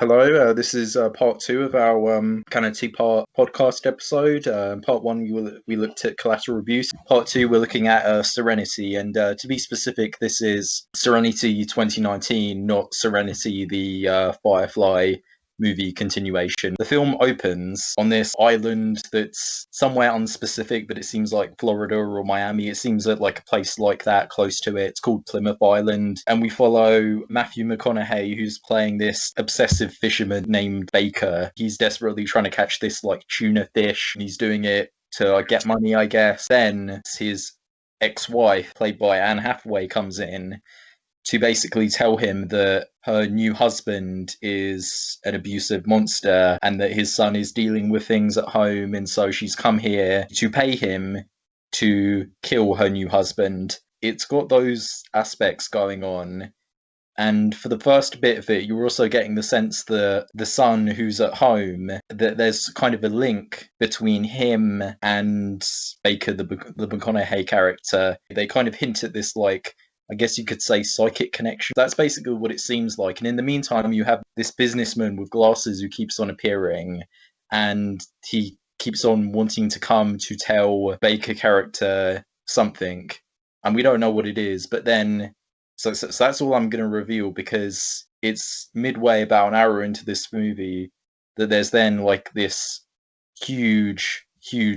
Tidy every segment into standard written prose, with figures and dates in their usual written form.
Hello, this is part two of our kind of two-part podcast episode. Part one, we looked at collateral abuse. Part two, we're looking at Serenity. And to be specific, this is Serenity 2019, not Serenity, the Firefly movie continuation. The film opens on this island that's somewhere unspecific, but it seems like Florida or Miami. It seems like a place like that close to it. It's called Plymouth Island. And we follow Matthew McConaughey, who's playing this obsessive fisherman named Baker. He's desperately trying to catch this like tuna fish, and he's doing it to get money, I guess. Then his ex-wife, played by Anne Hathaway, comes in to basically tell him that her new husband is an abusive monster and that his son is dealing with things at home, and so she's come here to pay him to kill her new husband. It's got those aspects going on. And for the first bit of it, you're also getting the sense that the son who's at home, that there's kind of a link between him and Baker, the McConaughey character. They kind of hint at this, like, I guess you could say, psychic connection. That's basically what it seems like. And in the meantime, you have this businessman with glasses who keeps on appearing, and he keeps on wanting to come to tell Baker character something, and we don't know what it is. But then, so that's all I'm going to reveal, because it's midway, about an hour into this movie, that there's then like this huge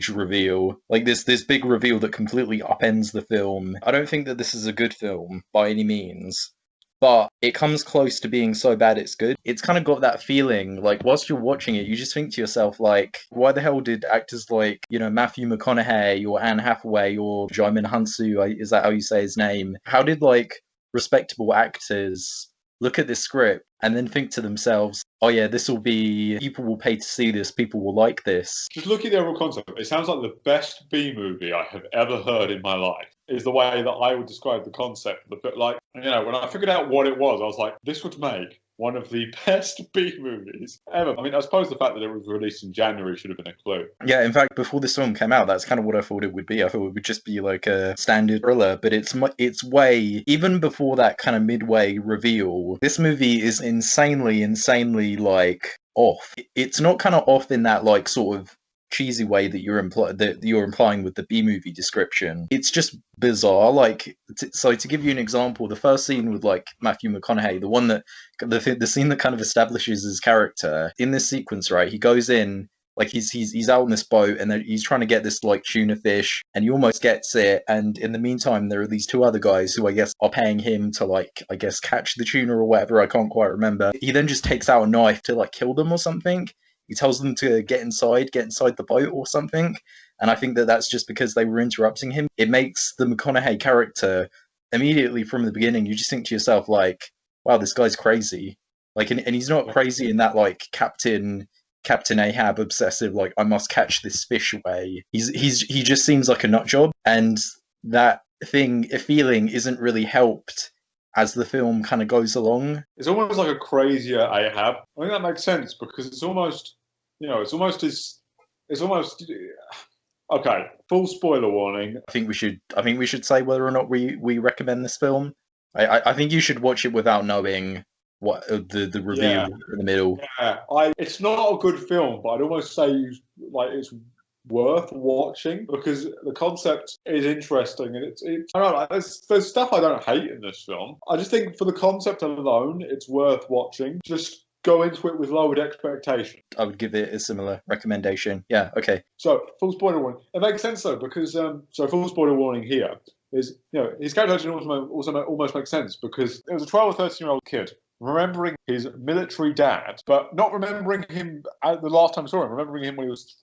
reveal, like this big reveal that completely upends the film. I don't think that this is a good film by any means, but it comes close to being so bad it's good. It's kind of got that feeling, like, whilst you're watching it, you just think to yourself, like, why the hell did actors like, Matthew McConaughey or Anne Hathaway or Jaimin Hunsu, is that how you say his name? How did, like, respectable actors look at this script and then think to themselves, oh yeah, this will be, people will pay to see this, people will like this. Just look at the overall concept. It sounds like the best B movie I have ever heard in my life, is the way that I would describe the concept. But like, when I figured out what it was, I was like, this would make one of the best B movies ever. I mean, I suppose the fact that it was released in January should have been a clue. Yeah, in fact, before this film came out, that's kind of what I thought it would be. I thought it would just be like a standard thriller, but it's way, even before that kind of midway reveal, this movie is insanely like off. It's not kind of off in that like sort of cheesy way that you're implying with the B movie description. It's just bizarre. Like, so to give you an example, the first scene with like Matthew McConaughey, the scene that kind of establishes his character in this sequence, right? He goes in, like, he's out on this boat, and he's trying to get this like tuna fish, and he almost gets it. And in the meantime, there are these two other guys who I guess are paying him to, like, I guess catch the tuna or whatever. I can't quite remember. He then just takes out a knife to like kill them or something. He tells them to get inside the boat or something. And I think that that's just because they were interrupting him. It makes the McConaughey character, immediately from the beginning, you just think to yourself, like, wow, this guy's crazy. Like, and he's not crazy in that like Captain Ahab obsessive, like, I must catch this fish way. He just seems like a nut job, and that feeling isn't really helped as the film kind of goes along. It's almost like a crazier Ahab. I think that makes sense, because it's almost okay. Full spoiler warning. I think we should say whether or not we recommend this film. I think you should watch it without knowing what the review in the middle. Yeah, it's not a good film, but I'd almost say it's worth watching, because the concept is interesting, and I don't know, there's stuff I don't hate in this film. I just think for the concept alone, it's worth watching. Just go into it with lowered expectations. I would give it a similar recommendation. Yeah, okay. So, full spoiler warning. It makes sense though, because full spoiler warning here is, his character also almost makes sense, because it was a 12 or 13-year-old kid remembering his military dad, but not remembering him the last time I saw him, remembering him when he was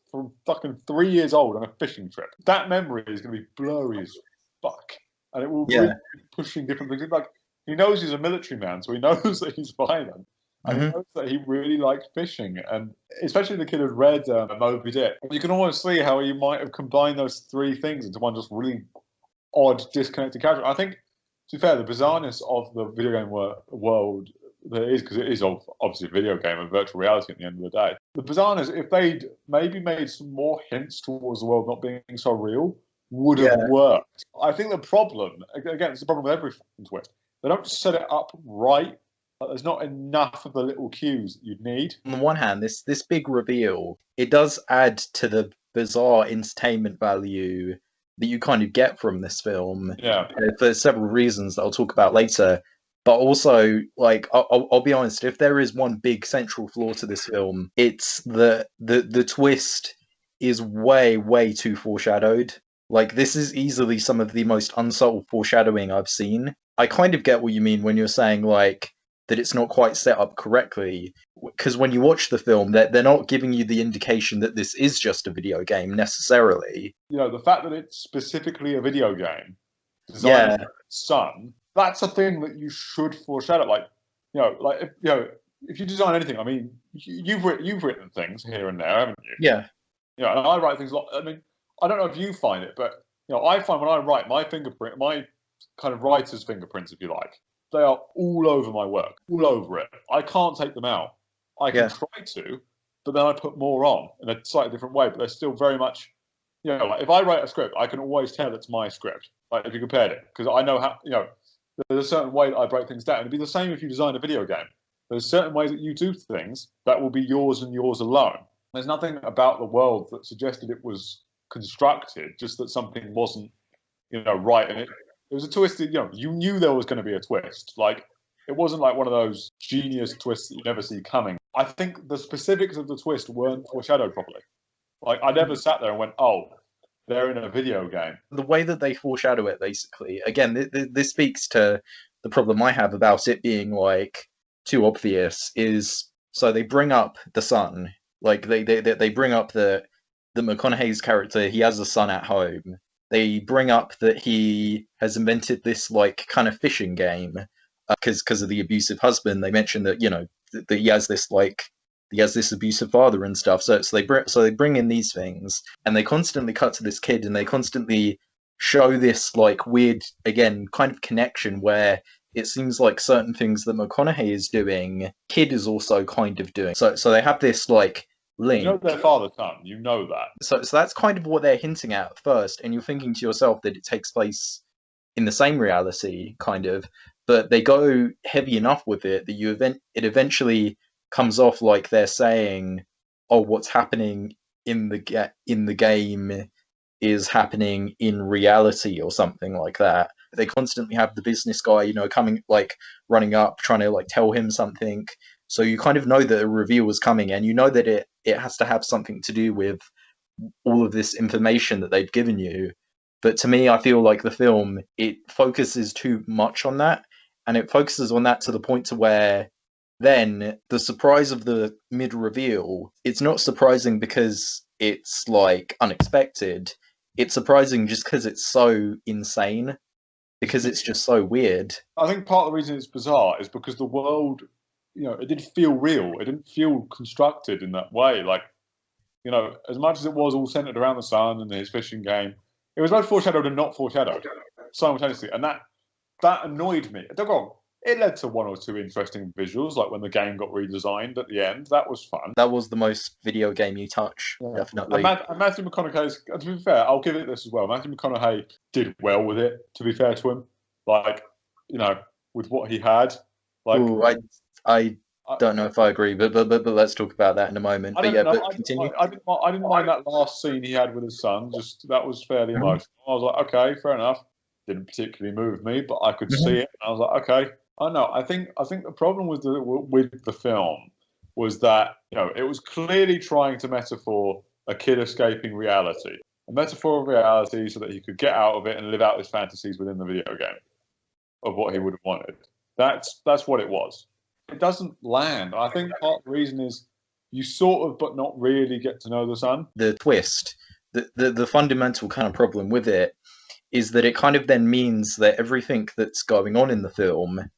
fucking 3 years old on a fishing trip. That memory is going to be blurry as fuck. And it will be pushing different things. Like, he knows he's a military man, so he knows that he's violent. And he knows that he really likes fishing. And especially the kid who's read Moby Dick. You can almost see how he might have combined those three things into one just really odd, disconnected character. I think, to be fair, the bizarreness of the video game world there is, because it is obviously a video game and virtual reality at the end of the day. The bizarreness, if they'd maybe made some more hints towards the world not being so real, would have worked. I think the problem, again, it's the problem with every twist, they don't set it up right Like, there's not enough of the little cues that you'd need. On the one hand, this big reveal, it does add to the bizarre entertainment value that you kind of get from this film Yeah. for several reasons that I'll talk about later. But also, like, I'll be honest, if there is one big central flaw to this film, it's the twist is way too foreshadowed. Like, this is easily some of the most unsubtle foreshadowing I've seen. I kind of get what you mean when you're saying, like, that it's not quite set up correctly, because when you watch the film, they're not giving you the indication that this is just a video game necessarily. You know, the fact that it's specifically a video game designed Yeah, for son, that's a thing that you should foreshadow. Like, if you design anything, I mean, you've written things here and there, haven't you? yeah, You know, and I write things a lot. I mean, I don't know if you find it, but I find when I write, my fingerprint, my kind of writer's fingerprints, if you like, they are all over my work, all over it. I can't take them out. I can yeah. try to, but then I put more on in a slightly different way. But they're still very much, like if I write a script, I can always tell it's my script. Like if you compared it, because I know how, there's a certain way that I break things down. It'd be the same if you design a video game. There's certain ways that you do things that will be yours and yours alone. There's nothing about the world that suggested it was constructed, just that something wasn't, right. And it was a twist. You knew there was going to be a twist. Like it wasn't like one of those genius twists that you never see coming. I think the specifics of the twist weren't foreshadowed properly. Like I never sat there and went, "Oh, they're in a video game." The way that they foreshadow it, basically, again, this speaks to the problem I have about it being like too obvious. Is so they bring up the son, like they bring up the McConaughey's character. He has a son at home. They bring up that he has invented this like kind of fishing game because of the abusive husband. They mention that that he has this abusive father and stuff. So they bring in these things, and they constantly cut to this kid, and they constantly show this like weird, again, kind of connection where it seems like certain things that McConaughey is doing, kid is also kind of doing. So they have this like link. Their father's son. You know that. So that's kind of what they're hinting at first, and you're thinking to yourself that it takes place in the same reality, kind of, but they go heavy enough with it that it eventually comes off like they're saying, "Oh, what's happening in the game is happening in reality," or something like that. They constantly have the business guy, coming like running up, trying to like tell him something. So you kind of know that a reveal is coming, and you know that it has to have something to do with all of this information that they've given you. But to me, I feel like the film, it focuses too much on that, and it focuses on that to the point to where then the surprise of the mid reveal, it's not surprising because it's like unexpected. It's surprising just because it's so insane, because it's just so weird. I think part of the reason it's bizarre is because the world, it didn't feel real. It didn't feel constructed in that way. Like, as much as it was all centered around the sun and his fishing game, it was both foreshadowed and not foreshadowed simultaneously. And that annoyed me. Don't go on. It led to one or two interesting visuals, like when the game got redesigned at the end. That was fun. That was the most video gamey touch, definitely. And Matthew McConaughey's, to be fair, I'll give it this as well. Matthew McConaughey did well with it, to be fair to him. Like, with what he had. Like, ooh, I don't know if I agree, but let's talk about that in a moment. But yeah, continue. I didn't mind that last scene he had with his son. Just that was fairly emotional. I was like, okay, fair enough. Didn't particularly move me, but I could see it. And I was like, okay. I don't know. I think the problem with the film was that it was clearly trying to metaphor a kid escaping reality, a metaphor of reality, so that he could get out of it and live out his fantasies within the video game of what he would have wanted. That's what it was. It doesn't land. I think part of the reason is you sort of, but not really, get to know the son. The twist, the fundamental kind of problem with it is that it kind of then means that everything that's going on in the film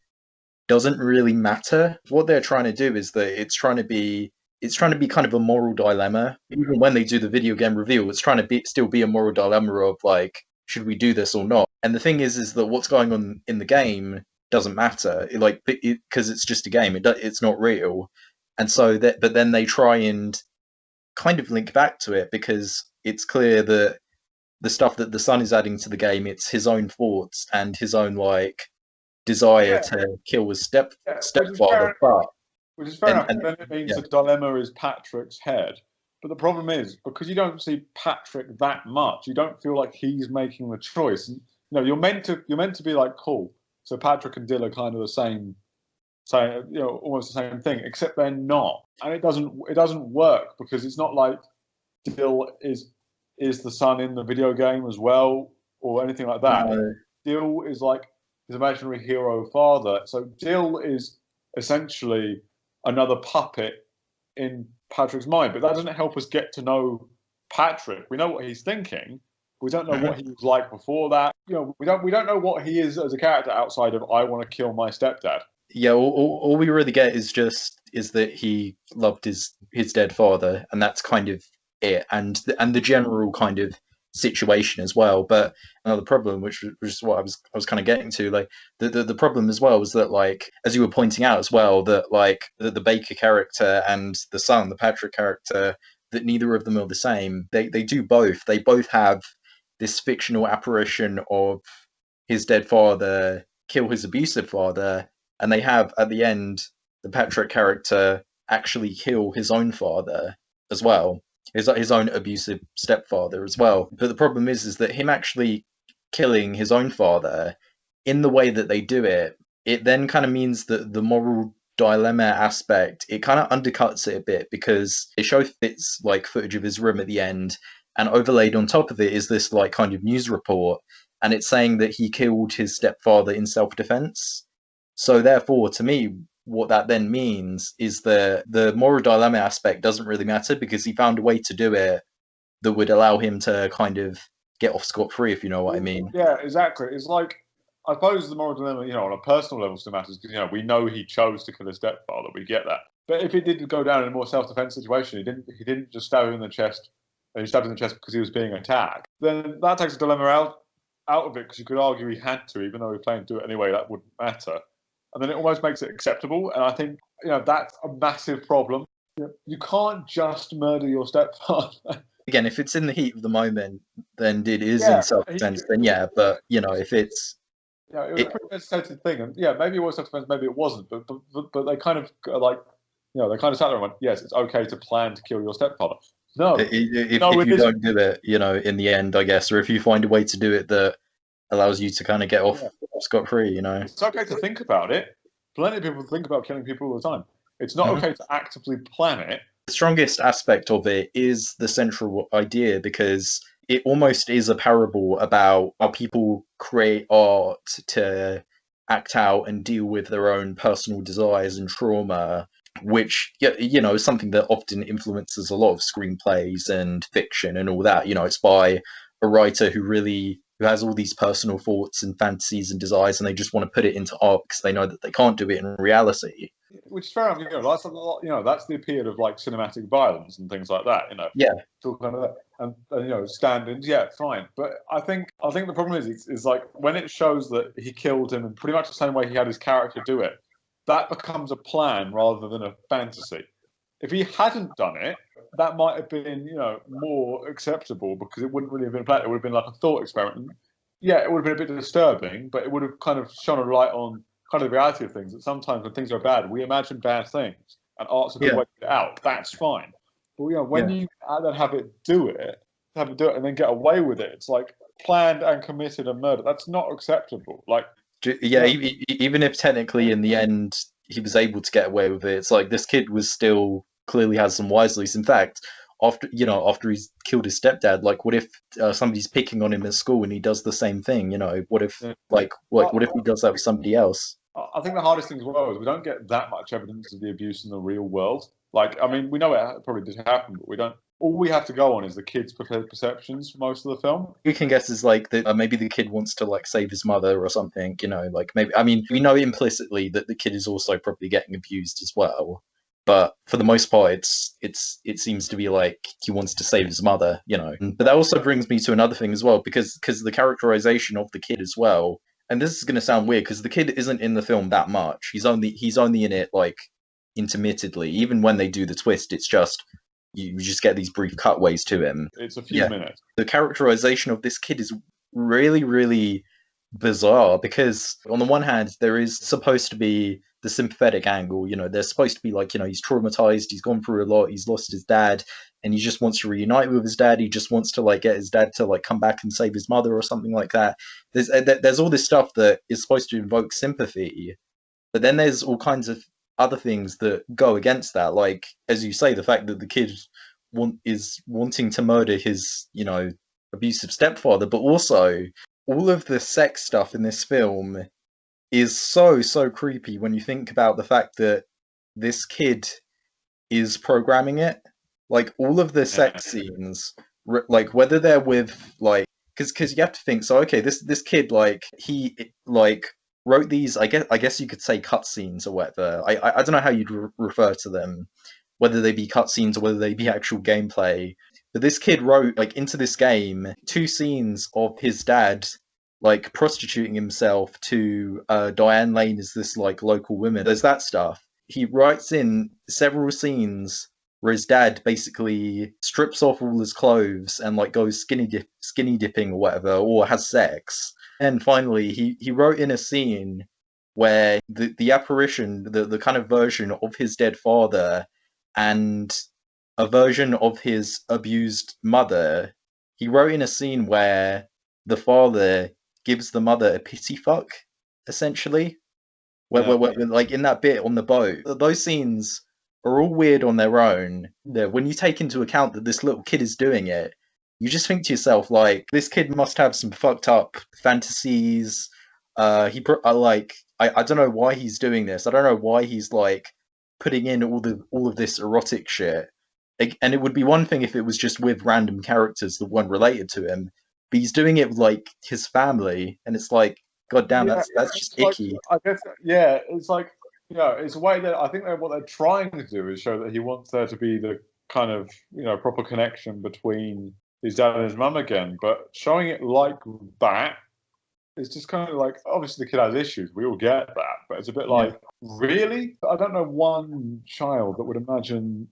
doesn't really matter. What they're trying to do is that it's trying to be kind of a moral dilemma. Even when they do the video game reveal, it's trying to still be a moral dilemma of like, should we do this or not? And the thing is that what's going on in the game doesn't matter, because it's just a game. It's not real, and so but then they try and kind of link back to it, because it's clear that the stuff that the son is adding to the game, it's his own thoughts and his own like desire Yeah, to kill his yeah, stepfather, but which is fair enough. and Then it means yeah, the dilemma is Patrick's head. But the problem is because you don't see Patrick that much, you don't feel like he's making the choice. And, you're meant to be like cool. So Patrick and Dill are kind of the same, almost the same thing, except they're not, and it doesn't work because it's not like Dill is the son in the video game as well or anything like that. no, Dill is like his imaginary hero father. So Dill is essentially another puppet in Patrick's mind, but that doesn't help us get to know Patrick. We know what he's thinking. We don't know mhm. what he was like before that. We don't know what he is as a character outside of I want to kill my stepdad. Yeah, all we really get is that he loved his dead father, and that's kind of it, and the general kind of situation as well. But another problem, which was what I was kind of getting to, like the problem as well was that, like, as you were pointing out as well, that like the Baker character and the son, the Patrick character, that neither of them are the same. They do both. They both have this fictional apparition of his dead father kill his abusive father, and they have at the end the Patrick character actually kill his own father as well, his own abusive stepfather as well. But the problem is that him actually killing his own father in the way that they do it, it then kind of means that the moral dilemma aspect, it kind of undercuts it a bit because it shows it's like footage of his room at the end, and overlaid on top of it is this like kind of news report, and it's saying that he killed his stepfather in self-defense. So therefore, to me, what that then means is that the moral dilemma aspect doesn't really matter because he found a way to do it that would allow him to kind of get off scot-free, if you know what I mean. Yeah, exactly. It's like I suppose the moral dilemma, on a personal level, still matters because we know he chose to kill his stepfather. We get that. But if it did go down in a more self-defense situation, he didn't just stab him in the chest. And he stabbed him in the chest because he was being attacked. Then that takes a dilemma out of it because you could argue he had to, even though he planned to do it anyway. That wouldn't matter. And then it almost makes it acceptable. And I think that's a massive problem. You can't just murder your stepfather. Again, if it's in the heat of the moment, then it is in Yeah, self-defense. Then yeah, but if it's it was a it, pretty meditated thing, and maybe it was self-defense, maybe it wasn't, but they kind of they kind of sat there and went, yes, it's okay to plan to kill your stepfather. No, if it you isn't. don't do it, in the end, I guess, or if you find a way to do it that allows you to kind of get off Yeah. scot-free. It's okay to think about it. Plenty of people think about killing people all the time. It's not Mhm. okay to actively plan it. The strongest aspect of it is the central idea because it almost is a parable about how people create art to act out and deal with their own personal desires and trauma, which is something that often influences a lot of screenplays and fiction and all that. It's by a writer who has all these personal thoughts and fantasies and desires, and they just want to put it into art because they know that they can't do it in reality. Which is fair enough. That's a lot. That's the appeal of like cinematic violence and things like that. Yeah, Talk kind of that, and stand-ins. Yeah, fine. But I think the problem is like when it shows that he killed him in pretty much the same way he had his character do it, that becomes a plan rather than a fantasy. If he hadn't done it, that might have been more acceptable because it wouldn't really have been a plan. It would have been like a thought experiment. Yeah, it would have been a bit disturbing, but it would have kind of shone a light on kind of the reality of things. That sometimes when things are bad, we imagine bad things, and art's a good yeah, way to get out. That's fine. But when yeah. you then have it do it, and then get away with it, it's like planned and committed a murder. That's not acceptable. Like, Yeah, even if technically in the end he was able to get away with it, it's like this kid was still clearly has some wise leads. In fact, after he's killed his stepdad, like what if somebody's picking on him at school and he does the same thing? What if yeah. what if he does that with somebody else? I think the hardest thing as well is we don't get that much evidence of the abuse in the real world. Like, I mean, we know it probably did happen, but we don't. All we have to go on is the kid's perceptions for most of the film. We can guess is like that maybe the kid wants to like save his mother or something. Like maybe I mean we know implicitly that the kid is also probably getting abused as well. But for the most part, it seems to be like he wants to save his mother. But that also brings me to another thing as well because the characterization of the kid as well. And this is going to sound weird because the kid isn't in the film that much. He's only in it like intermittently. Even when they do the twist, it's just you just get these brief cutaways to him. It's a few Yeah, minutes. the characterization of this kid is really, really bizarre because on the one hand there is supposed to be the sympathetic angle. There's supposed to be like, he's traumatized, he's gone through a lot, he's lost his dad, and he just wants to reunite with his dad. He just wants to like get his dad to like come back and save his mother or something like that. There's all this stuff that is supposed to invoke sympathy, but then there's all kinds of other things that go against that, like as you say, the fact that the kid is wanting to murder his abusive stepfather, but also all of the sex stuff in this film is so creepy when you think about the fact that this kid is programming it. Like all of the sex scenes, like whether they're with like, because you have to think. So okay, this kid, like he like wrote these. I guess you could say cutscenes or whatever. I don't know how you'd refer to them, whether they be cutscenes or whether they be actual gameplay. But this kid wrote like into this game two scenes of his dad like prostituting himself to Diane Lane as this like local woman. There's that stuff. He writes in several scenes where his dad basically strips off all his clothes and like goes skinny dipping or whatever, or has sex. And finally, he wrote in a scene where the apparition, the kind of version of his dead father and a version of his abused mother, he wrote in a scene where the father gives the mother a pity fuck, essentially. Where, like in that bit on the boat, those scenes are all weird on their own. When you take into account that this little kid is doing it, you just think to yourself, like, this kid must have some fucked up fantasies. I don't know why he's doing this. I don't know why he's like putting in all of this erotic shit. And it would be one thing if it was just with random characters that weren't related to him, but he's doing it with like his family, and it's like, god damn, that's just icky. Like, I guess, yeah, it's like, it's a way that I think that what they're trying to do is show that he wants there to be the kind of, proper connection between his dad and his mum again. But showing it like that is just kind of like, obviously the kid has issues. We all get that. But it's a bit Yeah. like, really? I don't know one child that would imagine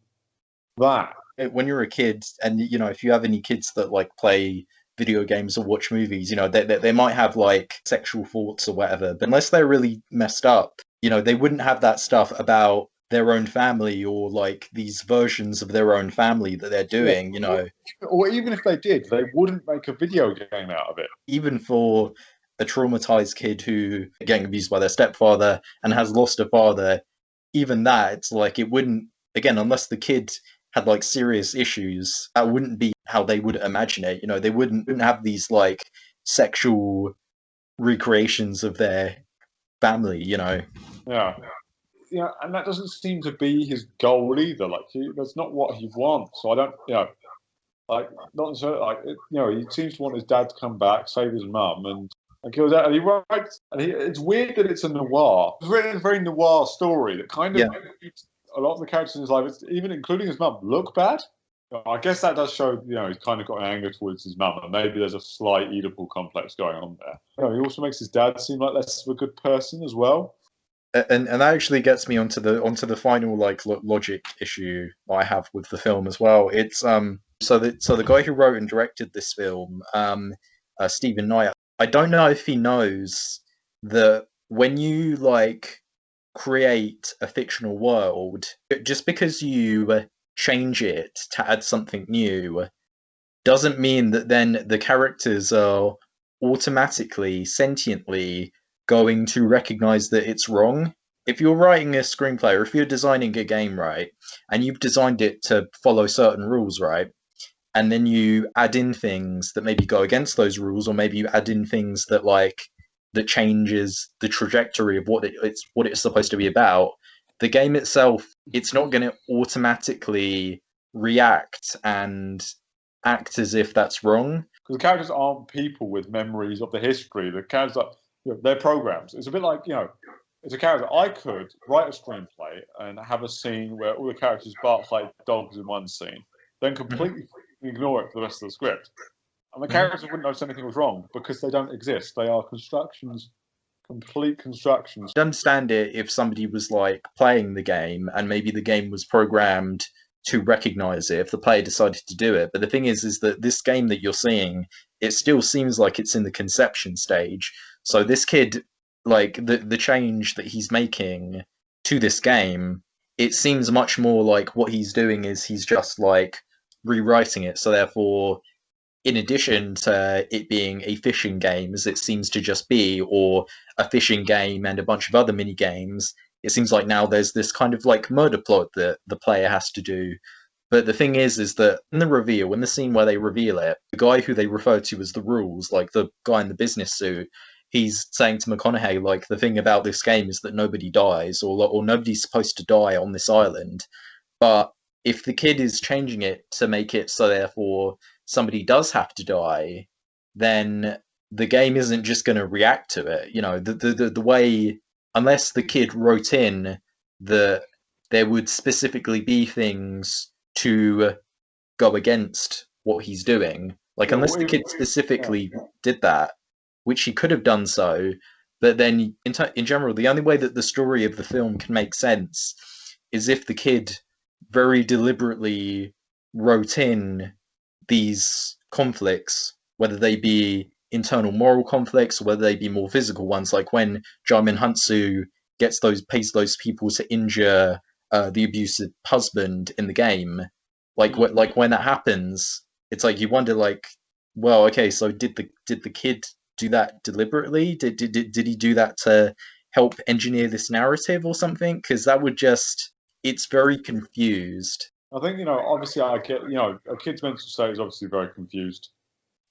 that. When you're a kid, and if you have any kids that like play video games or watch movies, they might have like sexual thoughts or whatever, but unless they're really messed up, they wouldn't have that stuff about their own family or like these versions of their own family that they're doing. Or even if they did, they wouldn't make a video game out of it. Even for a traumatized kid who getting abused by their stepfather and has lost a father, even that, it's like it wouldn't, again, unless the kid had like serious issues, that wouldn't be how they would imagine it. They wouldn't have these like sexual recreations of their family. Yeah. And that doesn't seem to be his goal either. Like, that's not what he wants. So I don't, like, not necessarily, like, he seems to want his dad to come back, save his mum, and kill that. And he writes, and it's weird that it's a noir. It's written a very noir story that kind of makes a lot of the characters in his life, even including his mum, look bad. I guess that does show, he's kind of got an anger towards his mum, and maybe there's a slight Oedipal complex going on there. He also makes his dad seem like less of a good person as well. And that actually gets me onto the final like logic issue I have with the film as well. It's so the guy who wrote and directed this film, Stephen Knight, I don't know if he knows that when you like create a fictional world, just because you change it to add something new doesn't mean that then the characters are automatically, sentiently going to recognize that it's wrong. If you're writing a screenplay or if you're designing a game, right, and you've designed it to follow certain rules, right, and then you add in things that maybe go against those rules, or maybe you add in things that like that changes the trajectory of what it's supposed to be about, the game itself, it's not going to automatically react and act as if that's wrong. Because the characters aren't people with memories of the history. The characters are, they're programs. It's a bit like, it's a character. I could write a screenplay and have a scene where all the characters bark like dogs in one scene, then completely ignore it for the rest of the script. And the characters wouldn't notice anything was wrong because they don't exist. They are constructions, complete constructions. I'd understand it if somebody was like playing the game and maybe the game was programmed to recognize it if the player decided to do it. But the thing is that this game that you're seeing, it still seems like it's in the conception stage. So this kid, like the change that he's making to this game, it seems much more like what he's doing is he's just like rewriting it. So therefore, in addition to it being a fishing game, as it seems to just be, or a fishing game and a bunch of other mini games, it seems like now there's this kind of like murder plot that the player has to do. But the thing is that in the reveal, in the scene where they reveal it, the guy who they refer to as the rules, like the guy in the business suit, he's saying to McConaughey, like, the thing about this game is that nobody dies, or nobody's supposed to die on this island. But if the kid is changing it to make it so therefore somebody does have to die, then the game isn't just going to react to it. You know, the way, unless the kid wrote in that there would specifically be things to go against what he's doing. Like, Yeah, unless well, the kid specifically did that, which he could have done so, but then in general, the only way that the story of the film can make sense is if the kid very deliberately wrote in these conflicts, whether they be internal moral conflicts or whether they be more physical ones, like when Jamin Hunsu pays those people to injure the abusive husband in the game. Like when that happens, it's like you wonder, like, well, okay, so did the kid do that deliberately? Did he do that to help engineer this narrative or something? Because that would just, it's very confused. I think, obviously I get, a kid's mental state is obviously very confused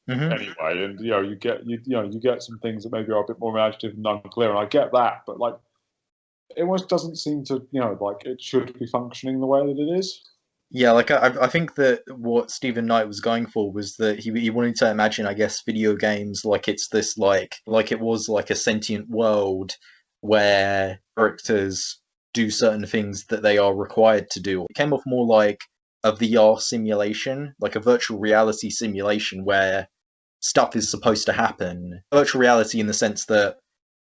Hmm. anyway, and you get some things that maybe are a bit more imaginative and unclear, and I get that, but like it almost doesn't seem to, like it should be functioning the way that it is. Yeah, like I think that what Stephen Knight was going for was that he wanted to imagine, I guess, video games like it's this like it was like a sentient world where characters do certain things that they are required to do. It came off more like a VR simulation, like a virtual reality simulation where stuff is supposed to happen. Virtual reality in the sense that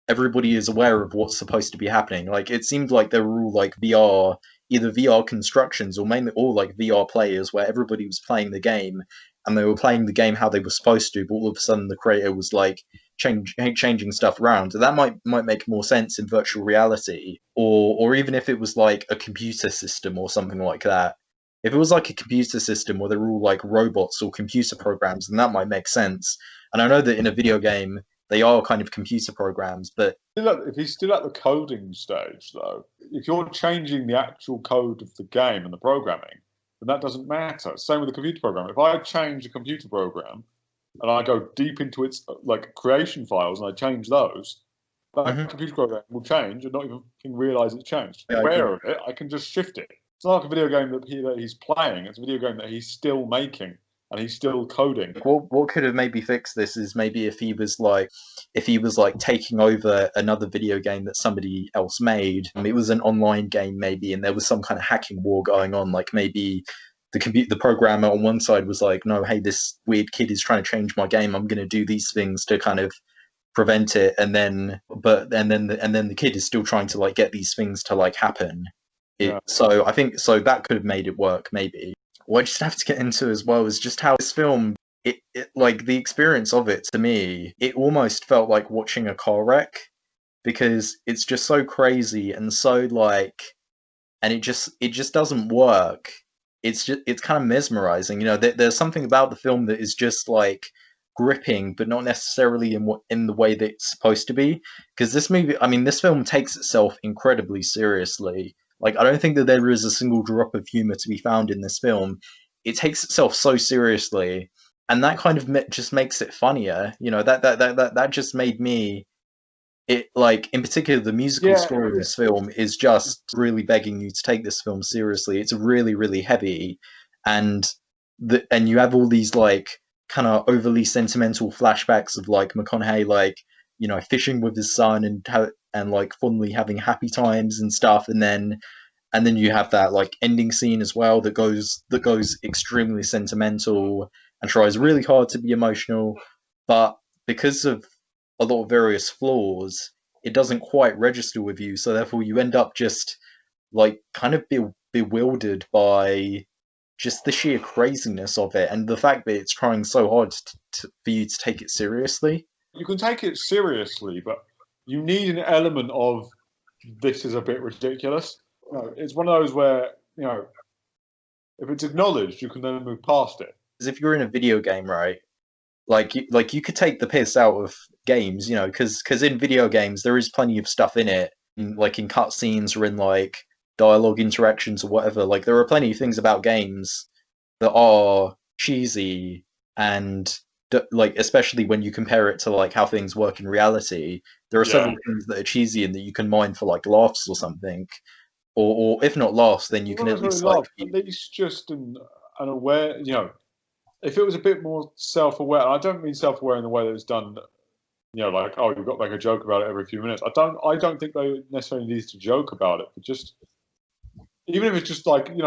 everybody is aware of what's supposed to be happening. Like it seemed like they were all like VR, either VR constructions or mainly all like VR players, where everybody was playing the game and they were playing the game how they were supposed to, but all of a sudden the creator was like changing stuff around. That might make more sense in virtual reality, or even if it was like a computer system or something like that. If it was like a computer system where they're all like robots or computer programs, then that might make sense. And I know that in a video game they are kind of computer programs, but If he's still at the coding stage, though, if you're changing the actual code of the game and the programming, then that doesn't matter. Same with the computer program. If I change a computer program and I go deep into its like creation files and I change those, that mhm, computer program will change and not even realize it's changed. yeah, I Aware agree. of it, I can just shift it. It's not like a video game that he's playing. It's a video game that he's still making and he's still coding. Like, what could have maybe fixed this is maybe if he was like taking over another video game that somebody else made. It was an online game maybe, and there was some kind of hacking war going on. Like maybe the programmer on one side was like, no, hey, this weird kid is trying to change my game. I'm going to do these things to kind of prevent it, and then the kid is still trying to like get these things to like happen. Yeah. So I think so that could have made it work maybe. What I just have to get into as well is just how this film, it like the experience of it to me, it almost felt like watching a car wreck because it's just so crazy and so like, and it just doesn't work. It's kind of mesmerizing. You know, there's something about the film that is just like gripping, but not necessarily in the way that it's supposed to be. Because this movie, I mean, this film takes itself incredibly seriously. Like, I don't think that there is a single drop of humor to be found in this film. It takes itself so seriously, and that kind of just makes it funnier. You know, that just made me it like in particular the musical Yeah. score of this film is just really begging you to take this film seriously. It's really heavy, and and you have all these like kind of overly sentimental flashbacks of like McConaughey like fishing with his son and like fondly having happy times and stuff, and then you have that like ending scene as well that goes extremely sentimental and tries really hard to be emotional, but because of a lot of various flaws, it doesn't quite register with you. So therefore, you end up just like kind of bewildered by just the sheer craziness of it and the fact that it's trying so hard for you to take it seriously. You can take it seriously, but you need an element of this is a bit ridiculous. It's one of those where if it's acknowledged, you can then move past it. Because if you're in a video game, right, like you could take the piss out of games, because in video games there is plenty of stuff in it, like in cutscenes or in like dialogue interactions or whatever. Like there are plenty of things about games that are cheesy and like especially when you compare it to like how things work in reality, there are Yeah, several things that are cheesy and that you can mine for like laughs or something, or if not laughs, then you not can at necessarily least like love, at least just an aware. If it was a bit more self-aware, I don't mean self-aware in the way that it's done. Like, oh, you've got to make a joke about it every few minutes. I don't think they necessarily need to joke about it, but just even if it's just like an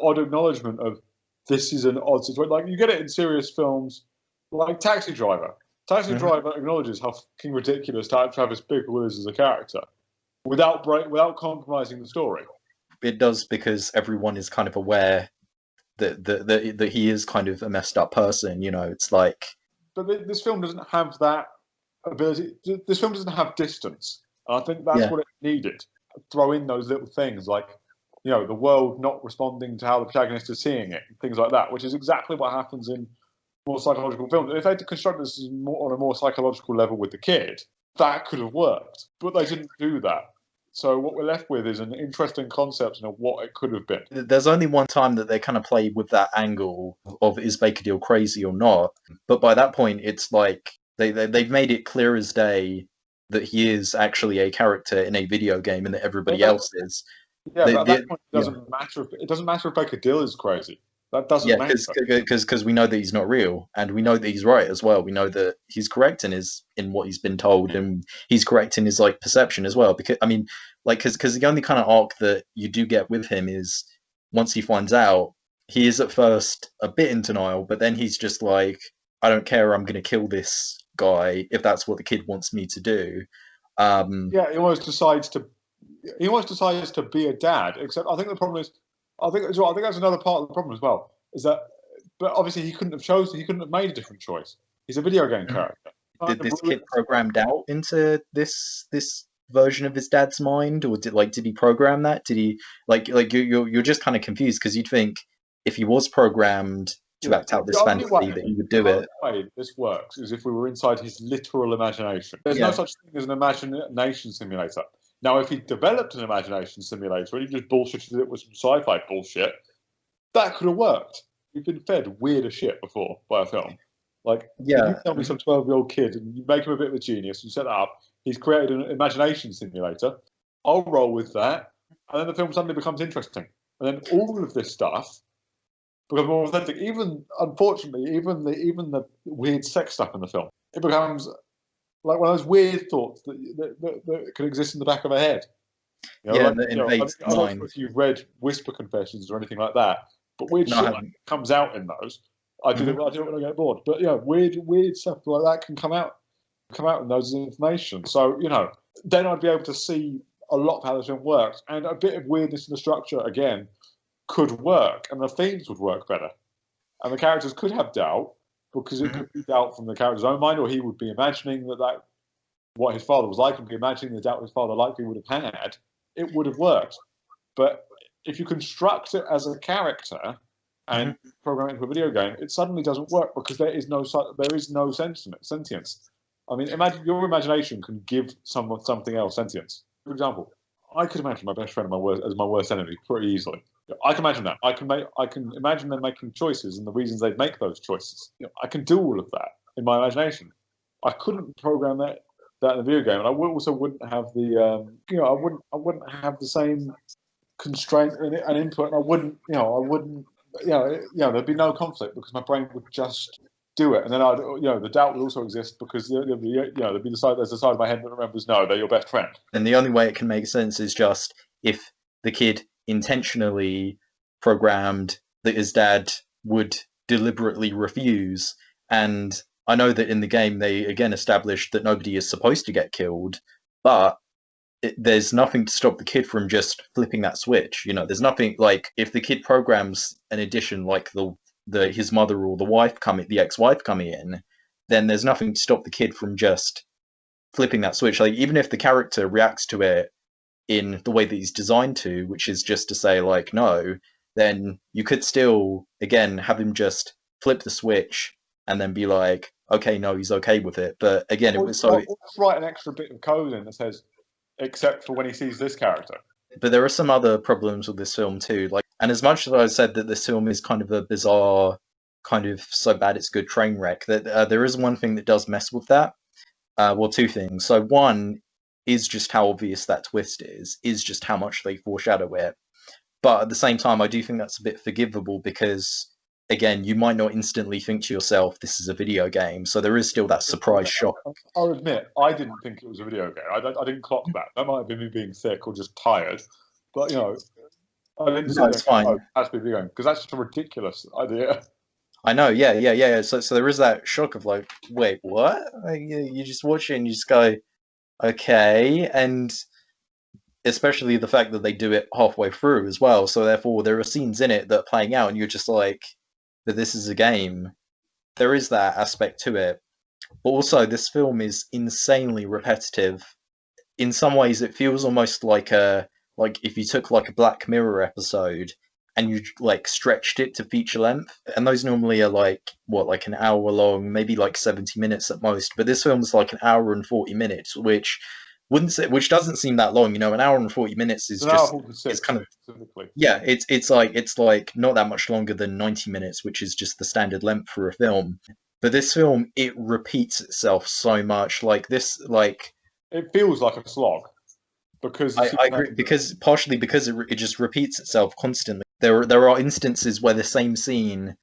odd acknowledgement of this is an odd situation. Like you get it in serious films, like Taxi Driver. Taxi Mhm. Driver acknowledges how fucking ridiculous Travis Bickle is as a character, without compromising the story. It does because everyone is kind of aware that he is kind of a messed up person. It's like But this film doesn't have that ability. This film doesn't have distance, and I think that's yeah, what it needed. Throw in those little things like the world not responding to how the protagonist is seeing it, things like that, which is exactly what happens in more psychological films. If they had to construct this on a more psychological level with the kid, that could have worked, but they didn't do that. So what we're left with is an interesting concept of what it could have been. there's only one time that they kind of play with that angle of is Baker Deal crazy or not, but by that point it's like they've made it clear as day that he is actually a character in a video game and that everybody Yeah, else is. yeah, but at that point, Yeah. it doesn't matter if Baker Dill is crazy. That doesn't Yeah, matter. because we know that he's not real, and we know that he's right as well. We know that he's correct in what he's been told, and he's correct in his like perception as well. Because I mean, like, because the only kind of arc that you do get with him is once he finds out, he is at first a bit in denial, but then he's just like, I don't care, I'm going to kill this guy if that's what the kid wants me to do. Um, Yeah, he almost decides to be a dad. Except I think the problem is, I think as well, I think that's another part of the problem as well. Is that, but obviously he couldn't have made a different choice. He's a video game character. Kind did of this ruin kid programmed out into this version of his dad's mind, or did he program that? Did he like you're just kind of confused because you'd think if he was programmed to act out this fantasy that he would do the only it. way this works is if we were inside his literal imagination. There's no Yeah, such thing as an imagination simulator. Now, if he developed an imagination simulator and he just bullshitted it with some sci-fi bullshit, that could have worked. We've been fed weirder shit before by a film. Like, if you yeah, tell me some 12-year-old kid and you make him a bit of a genius and set that up, he's created an imagination simulator, I'll roll with that. And then the film suddenly becomes interesting. And then all of this stuff becomes more authentic. Even, unfortunately, even the weird sex stuff in the film, it becomes like one of those weird thoughts that can exist in the back of a head. yeah, Like and that invades I the don't know mind. if you've read Whisper Confessions or anything like that, but weird No, I shit like haven't. that comes out in those. I did it. Hmm. I did it when I get bored. But weird stuff like that can come out in those information. So then I'd be able to see a lot of how this film works, and a bit of weirdness in the structure again could work, and the themes would work better, and the characters could have doubt because it Hmm. could be doubt from the character's own mind, or he would be imagining that what his father was like and be imagining the doubt his father likely would have had. It would have worked. But if you construct it as a character Hmm. and program it into a video game, it suddenly doesn't work because there is no sentience. I mean, imagine your imagination can give someone something else sentience. For example, I could imagine my best friend as my worst enemy pretty easily. I can imagine that. I can imagine them making choices and the reasons they'd make those choices. I can do all of that in my imagination. I couldn't program that in the video game, and I also wouldn't have I wouldn't have the same constraint and input, and I wouldn't, there'd be no conflict because my brain would just do it, and then the doubt would also exist because there's the side of my head that remembers, no, they're your best friend. And the only way it can make sense is just if the kid intentionally programmed that his dad would deliberately refuse. And I know that in the game they again established that nobody is supposed to get killed, but there's nothing to stop the kid from just flipping that switch. There's nothing like if the kid programs an addition like the his mother or the ex-wife coming in, then there's nothing to stop the kid from just flipping that switch. Like, even if the character reacts to it in the way that he's designed to, which is just to say, like, no, then you could still, again, have him just flip the switch and then be like, okay, no, he's okay with it. But again, it was so. Let's write an extra bit of code in that says, except for when he sees this character. But there are some other problems with this film too. Like, and as much as I said that this film is kind of a bizarre, kind of so bad it's good train wreck, that there is one thing that does mess with that. Well, two things. So one is just how obvious that twist is just how much they foreshadow it. But at the same time, I do think that's a bit forgivable because, again, you might not instantly think to yourself, this is a video game. So there is still that surprise shock. I'll admit, I didn't think it was a video game. I didn't clock that. That might have been me being sick or just tired. But, I didn't No, it's fine. Oh, it has to be a video game because that's just a ridiculous idea. I know, yeah. So there is that shock of like, wait, what? Like, you just watch it and you just go, okay. And especially the fact that they do it halfway through as well. So therefore, there are scenes in it that are playing out, and you're just like, that this is a game. There is that aspect to it. But also, this film is insanely repetitive. In some ways, it feels almost like if you took like a Black Mirror episode and you like stretched it to feature length, and those normally are like an hour long, maybe like 70 minutes at most. But this film is like an hour and 40 minutes, which doesn't seem that long. An hour and 40 minutes is just it's kind of it's like not that much longer than 90 minutes, which is just the standard length for a film. But this film, it repeats itself so much. Like this, like it feels like a slog. Because I agree, partially because it just repeats itself constantly. There are instances where the same scene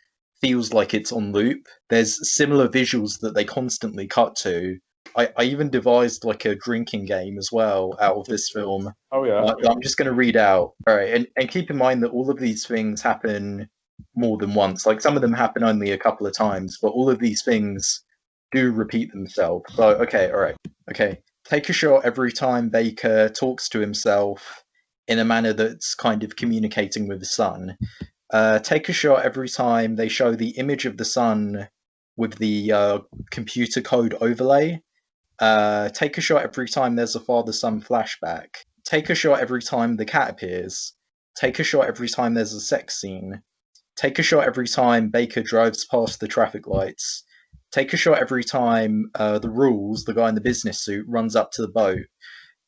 feels like it's on loop. There's similar visuals that they constantly cut to. I even devised like a drinking game as well out of this film. Oh yeah. I'm just going to read out. All right, and keep in mind that all of these things happen more than once. Like some of them happen only a couple of times, but all of these things do repeat themselves. So okay, all right, okay. Take a shot every time Baker talks to himself in a manner that's kind of communicating with the sun. Take a shot every time they show the image of the sun with the computer code overlay. Take a shot every time there's a father-son flashback. Take a shot every time the cat appears. Take a shot every time there's a sex scene. Take a shot every time Baker drives past the traffic lights. Take a shot every time the Rules, the guy in the business suit, runs up to the boat.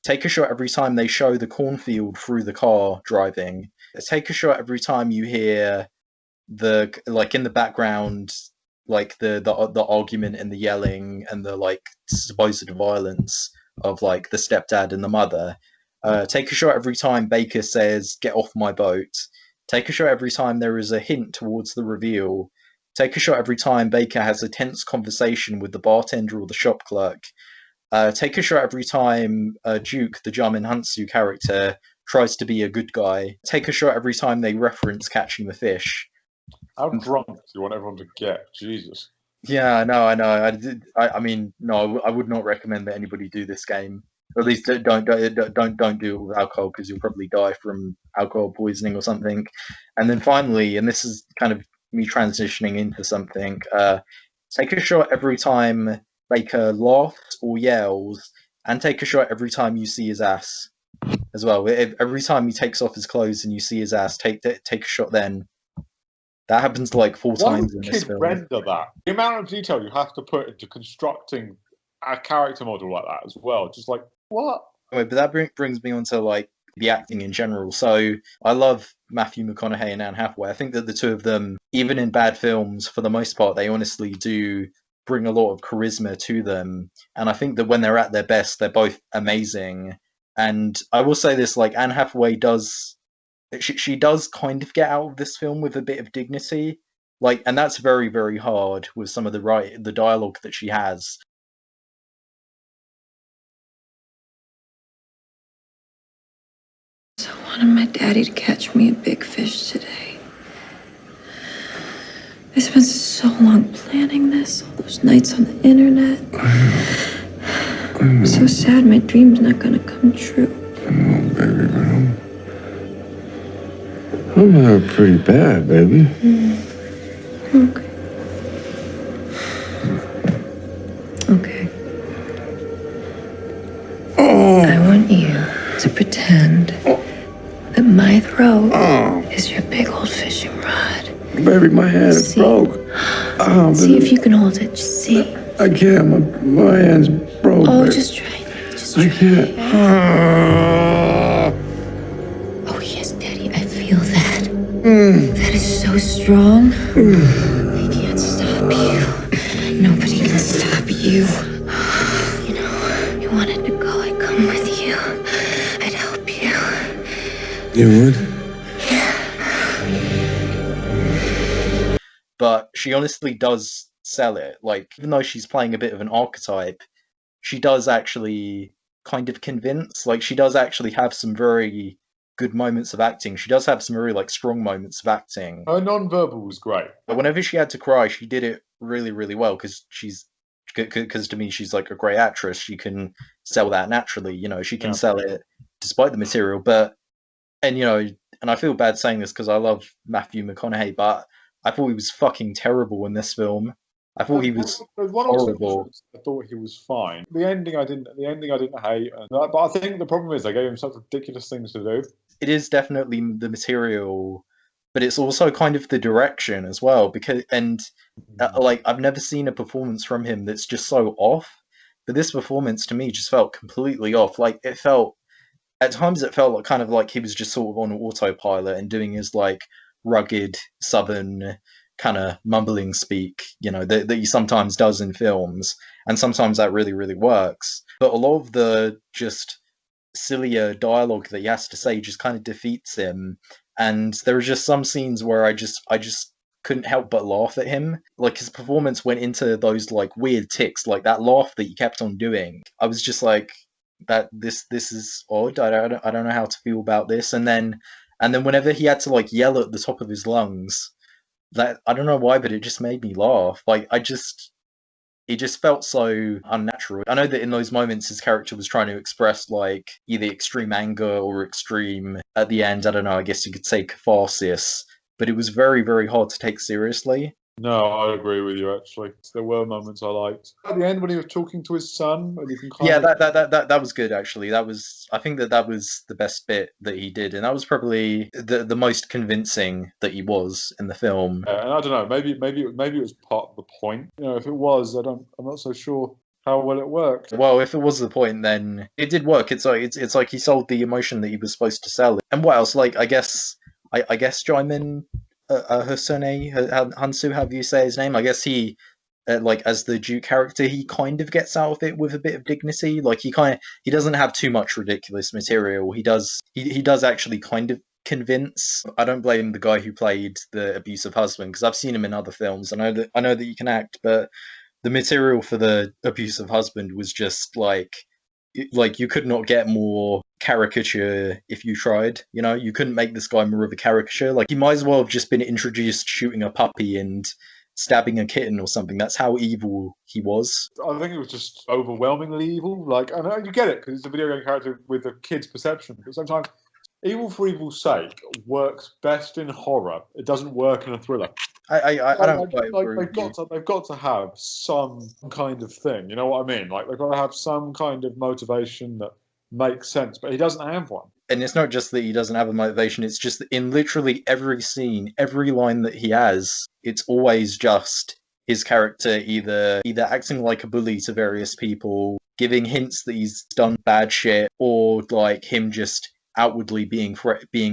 Take a shot every time they show the cornfield through the car driving. Take a shot every time you hear in the background, like the argument and the yelling and the like supposed violence of like the stepdad and the mother. Take a shot every time Baker says, "Get off my boat." Take a shot every time there is a hint towards the reveal. Take a shot every time Baker has a tense conversation with the bartender or the shop clerk. Take a shot every time Duke, the Jamin Hansu character, tries to be a good guy. Take a shot every time they reference catching the fish. How drunk do you want everyone to get? Jesus. Yeah, no, I know. I mean, no, I would not recommend that anybody do this game. Or at least don't do it with alcohol because you'll probably die from alcohol poisoning or something. And then finally, and this is kind of me transitioning into something, take a shot every time Baker laughs or yells, and take a shot every time you see his ass as well. Every time he takes off his clothes and you see his ass, take a shot then. That happens like 4 times in this film. Render that. The amount of detail you have to put into constructing a character model like that as well. Just like, what? But that brings me on to like the acting in general. So I love Matthew McConaughey and Anne Hathaway. I think that the two of them, even in bad films, for the most part, they honestly do bring a lot of charisma to them. And I think that when they're at their best, they're both amazing. And I will say this, like Anne Hathaway does, she does kind of get out of this film with a bit of dignity. Like, and that's very, very hard with some of the dialogue that she has. So I wanted my daddy to catch me a big fish today. I spent so long planning this, all those nights on the internet. I'm so sad my dream's not gonna come true. Oh, baby, I'm not pretty bad, baby. Okay. want you to pretend that my throat is your big old fishing rod. Baby, my hand is broke. See if you can hold it. Just see. I can't. My hand's broke. Oh, baby. just try. Just I try. can't. Oh, yes, Daddy, I feel that. That is so strong. I can't stop you. Nobody can stop you. You know, you wanted to go, I'd come with you. I'd help you. You would? But she honestly does sell it. Like, even though she's playing a bit of an archetype, she does actually kind of convince. Like, she does actually have some very good moments of acting. She does have some very, like, strong moments of acting. Her non-verbal was great. But whenever she had to cry, she did it really, really well, because to me, she's, like, a great actress. She can sell that naturally, you know, she can sell it despite the material. But, and, you know, and I feel bad saying this because I love Matthew McConaughey, but I thought he was fucking terrible in this film. I thought he was There's one or two horrible. moments I thought he was fine. The ending I didn't hate, but I think the problem is they gave him such ridiculous things to do. It is definitely the material, but it's also kind of the direction as well. Because like, I've never seen a performance from him that's just so off. But this performance to me just felt completely off. Like, it felt at times it felt like, kind of like he was just sort of on autopilot and doing his, like, rugged southern kind of mumbling speak, you know, that he sometimes does in films, and sometimes that really, really works. But a lot of the just sillier dialogue that he has to say just kind of defeats him, and there are just some scenes where I just couldn't help but laugh at him. Like, his performance went into those, like, weird tics, like that laugh that he kept on doing. I was just like, that this is odd. I don't know how to feel about this. And then whenever he had to, like, yell at the top of his lungs, that, I don't know why, but it just made me laugh. Like, it just felt so unnatural. I know that in those moments his character was trying to express, like, either extreme anger or extreme, at the end, I don't know, I guess you could say catharsis, but it was very, very hard to take seriously. No, I agree with you. Actually, there were moments I liked at the end when he was talking to his son, and you can kind Yeah, of that was good, actually. I think that was the best bit that he did, and that was probably the most convincing that he was in the film. and I don't know, maybe it was part of the point. You know, if it was, I'm not so sure how well it worked. Well, if it was the point, then it did work. It's like he sold the emotion that he was supposed to sell. And what else? Like, I guess Jaimin Hosune Hansu, however you say his name. I guess he, like, as the Duke character, he kind of gets out of it with a bit of dignity. Like, he doesn't have too much ridiculous material. He does actually kind of convince. I don't blame the guy who played the abusive husband, because I've seen him in other films. I know that you can act, but the material for the abusive husband was just like you could not get more caricature if you tried. You know, you couldn't make this guy more of a caricature. Like, he might as well have just been introduced shooting a puppy and stabbing a kitten or something. That's how evil he was. I think it was just overwhelmingly evil. Like, I know you get it because it's a video game character with a kid's perception, but sometimes evil for evil's sake works best in horror. It doesn't work in a thriller. I don't quite Like agree with you. they've got to have some kind of thing. You know what I mean? Like, they've got to have some kind of motivation that makes sense. But he doesn't have one. And it's not just that he doesn't have a motivation, it's just that in literally every scene, every line that he has, it's always just his character either acting like a bully to various people, giving hints that he's done bad shit, or like him just outwardly being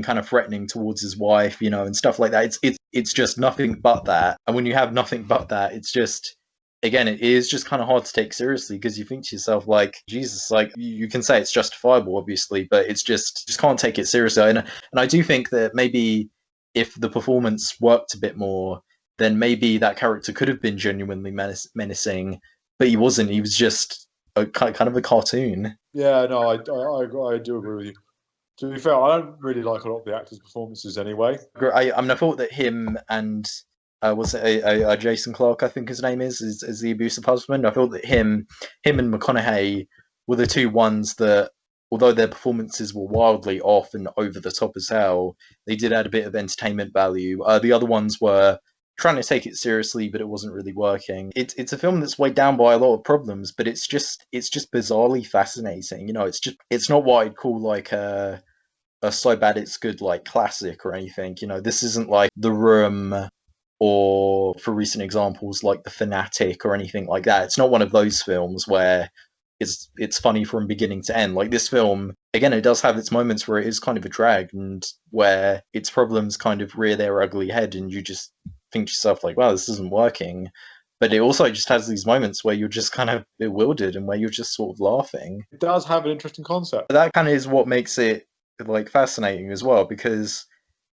kind of threatening towards his wife, you know, and stuff like that. It's just nothing but that. And when you have nothing but that, it's just, again, it is just kind of hard to take seriously, because you think to yourself, like, Jesus, like, you can say it's justifiable, obviously, but it's just can't take it seriously. And I do think that maybe if the performance worked a bit more, then maybe that character could have been genuinely menacing, but he wasn't. He was just kind of a cartoon. Yeah, no, I do agree with you. To be fair, I don't really like a lot of the actors' performances anyway. I mean, I thought that him and was it Jason Clarke, I think his name is the abusive husband. I thought that him and McConaughey were the two ones that, although their performances were wildly off and over the top as hell, they did add a bit of entertainment value. The other ones were trying to take it seriously, but it wasn't really working. It's a film that's weighed down by a lot of problems, but it's just bizarrely fascinating. It's not what I'd call like a so bad it's good like classic or anything. This isn't like The Room, or for recent examples like The Fanatic or anything like that. It's not one of those films where it's funny from beginning to end. Like this film, again, it does have its moments where it is kind of a drag and where its problems kind of rear their ugly head, and you just think to yourself like, wow, this isn't working. But it also just has these moments where you're just kind of bewildered and where you're just sort of laughing. It does have an interesting concept. But that kind of is what makes it like fascinating as well, because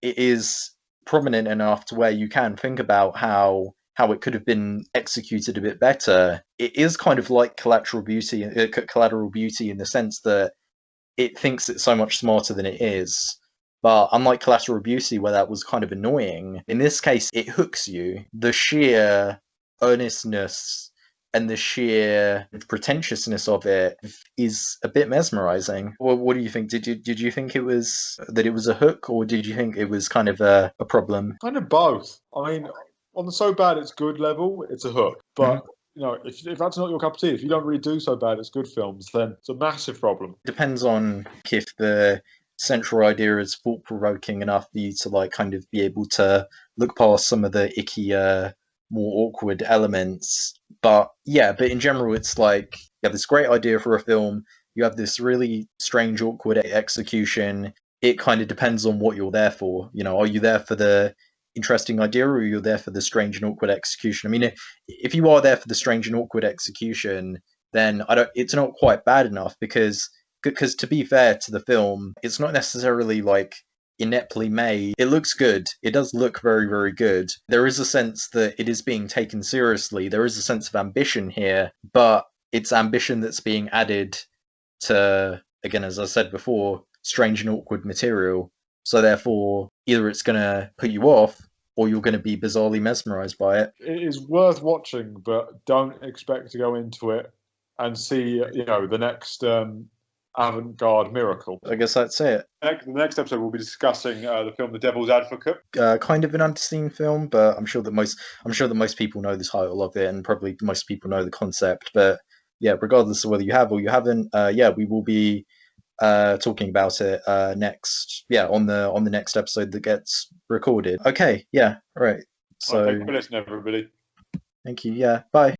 it is prominent enough to where you can think about how it could have been executed a bit better. It is kind of like Collateral Beauty in the sense that it thinks it's so much smarter than it is. But unlike Collateral Beauty, where that was kind of annoying, in this case, it hooks you. The sheer earnestness and the sheer pretentiousness of it is a bit mesmerizing. Well, what do you think? Did you think it was a hook, or did you think it was kind of a problem? Kind of both. I mean, on the so bad it's good level, it's a hook. But if that's not your cup of tea, if you don't really do so bad it's good films, then it's a massive problem. Depends on if the central idea is thought provoking enough for you to like kind of be able to look past some of the icky, more awkward elements. But in general, it's like you have this great idea for a film, you have this really strange, awkward execution. It kind of depends on what you're there for. Are you there for the interesting idea, or are you there for the strange and awkward execution? I mean, if you are there for the strange and awkward execution, then it's not quite bad enough, because to be fair to the film, it's not necessarily like ineptly made. It looks good. It does look very, very good. There is a sense that it is being taken seriously. There is a sense of ambition here, but it's ambition that's being added to, again, as I said before, strange and awkward material. So therefore, either it's going to put you off, or you're going to be bizarrely mesmerized by it. It is worth watching, but don't expect to go into it and see, the next avant-garde miracle. I guess that's it. The next episode we'll be discussing the film The Devil's Advocate. Kind of an unseen film, but I'm sure that most people know the title of it, and probably most people know the concept. But regardless of whether you have or you haven't, we will be talking about it next. On the next episode that gets recorded. Okay. Yeah. All right. So thank you for listening, everybody. Thank you. Yeah. Bye.